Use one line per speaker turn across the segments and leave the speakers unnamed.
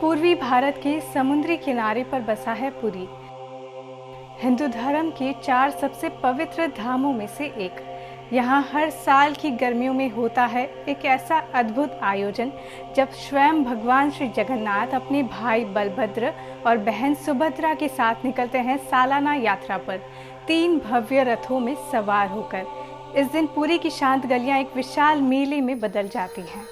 पूर्वी भारत के समुद्री किनारे पर बसा है पुरी। हिंदू धर्म के 4 सबसे पवित्र धामों में से एक। यहाँ हर साल की गर्मियों में होता है एक ऐसा अद्भुत आयोजन जब स्वयं भगवान श्री जगन्नाथ अपने भाई बलभद्र और बहन सुभद्रा के साथ निकलते हैं सालाना यात्रा पर 3 भव्य रथों में सवार होकर। इस दिन पुरी की शांत गलियां एक विशाल मेले में बदल जाती हैं।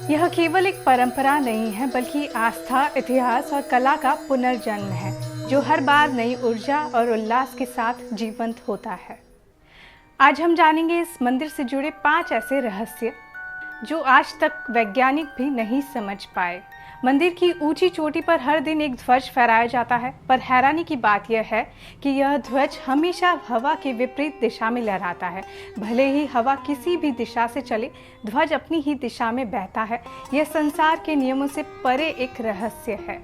यह केवल एक परंपरा नहीं है बल्कि आस्था, इतिहास और कला का पुनर्जन्म है जो हर बार नई ऊर्जा और उल्लास के साथ जीवंत होता है। आज हम जानेंगे इस मंदिर से जुड़े 5 ऐसे रहस्य जो आज तक वैज्ञानिक भी नहीं समझ पाए। मंदिर की ऊंची चोटी पर हर दिन एक ध्वज फहराया जाता है, पर हैरानी की बात यह है कि यह ध्वज हमेशा हवा के विपरीत दिशा में लहराता है। भले ही हवा किसी भी दिशा से चले, ध्वज अपनी ही दिशा में बहता है। यह संसार के नियमों से परे एक रहस्य है।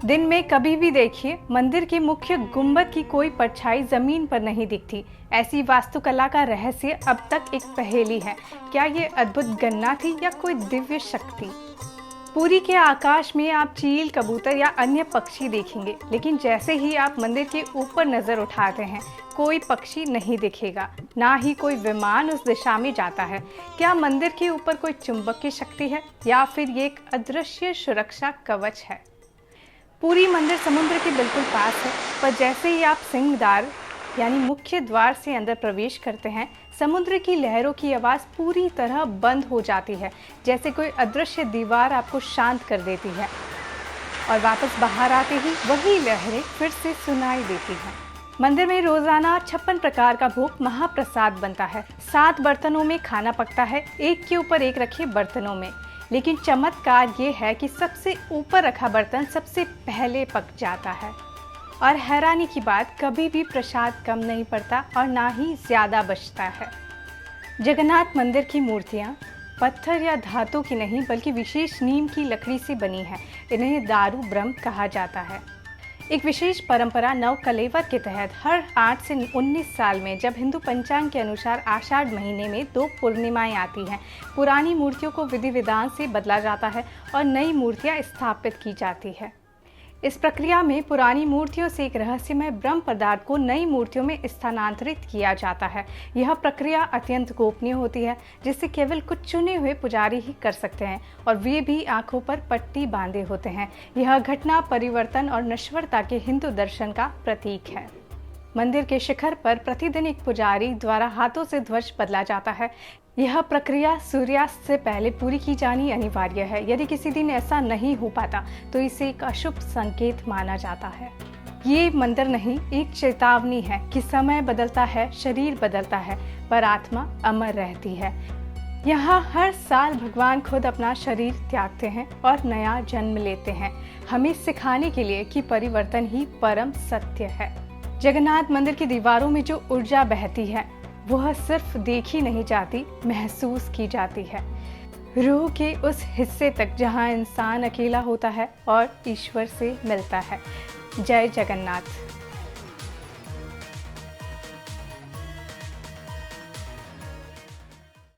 दिन में कभी भी देखिए, मंदिर के मुख्य गुंबद की कोई परछाई जमीन पर नहीं दिखती। ऐसी वास्तुकला का रहस्य अब तक एक पहेली है। क्या ये अद्भुत गणना थी या कोई दिव्य शक्ति? पुरी के आकाश में आप चील, कबूतर या अन्य पक्षी देखेंगे, लेकिन जैसे ही आप मंदिर के ऊपर नजर उठाते हैं, कोई पक्षी नहीं दिखेगा, ना ही कोई विमान उस दिशा में जाता है। क्या मंदिर के ऊपर कोई चुंबकीय शक्ति है या फिर ये एक अदृश्य सुरक्षा कवच है? पुरी मंदिर समुद्र के बिल्कुल पास है, पर जैसे ही आप सिंहद्वार यानी मुख्य द्वार से अंदर प्रवेश करते हैं, समुद्र की लहरों की आवाज़ पूरी तरह बंद हो जाती है, जैसे कोई अदृश्य दीवार आपको शांत कर देती है। और वापस बाहर आते ही वही लहरें फिर से सुनाई देती हैं। मंदिर में रोजाना 56 प्रकार का भोग महाप्रसाद बनता है। 7 बर्तनों में खाना पकता है, एक के ऊपर एक रखे बर्तनों में। लेकिन चमत्कार ये है कि सबसे ऊपर रखा बर्तन सबसे पहले पक जाता है। और हैरानी की बात, कभी भी प्रसाद कम नहीं पड़ता और ना ही ज़्यादा बचता है। जगन्नाथ मंदिर की मूर्तियाँ पत्थर या धातु की नहीं बल्कि विशेष नीम की लकड़ी से बनी है। इन्हें दारू ब्रह्म कहा जाता है। एक विशेष परंपरा नवकलेवर के तहत हर 8 से 19 साल में, जब हिंदू पंचांग के अनुसार आषाढ़ महीने में 2 पूर्णिमाएं आती हैं, पुरानी मूर्तियों को विधि विधान से बदला जाता है और नई मूर्तियां स्थापित की जाती है। इस प्रक्रिया में पुरानी मूर्तियों से एक रहस्यमय ब्रह्म पदार्थ को नई मूर्तियों में स्थानांतरित किया जाता है। यह प्रक्रिया अत्यंत गोपनीय होती है, जिसे केवल कुछ चुने हुए पुजारी ही कर सकते हैं, और वे भी आंखों पर पट्टी बांधे होते हैं। यह घटना परिवर्तन और नश्वरता के हिंदू दर्शन का प्रतीक है। मंदिर के शिखर पर प्रतिदिन एक पुजारी द्वारा हाथों से ध्वज बदला जाता है। यह प्रक्रिया सूर्यास्त से पहले पूरी की जानी अनिवार्य है। यदि किसी दिन ऐसा नहीं हो पाता तो इसे एक अशुभ संकेत माना जाता है। ये मंदिर नहीं, एक चेतावनी है कि समय बदलता है, शरीर बदलता है, पर आत्मा अमर रहती है। यहाँ हर साल भगवान खुद अपना शरीर त्यागते हैं और नया जन्म लेते हैं, हमें सिखाने के लिए कि परिवर्तन ही परम सत्य है। जगन्नाथ मंदिर की दीवारों में जो ऊर्जा बहती है, वह सिर्फ देखी नहीं जाती, महसूस की जाती है। रूह के उस हिस्से तक जहां इंसान अकेला होता है और ईश्वर से मिलता है। जय जगन्नाथ।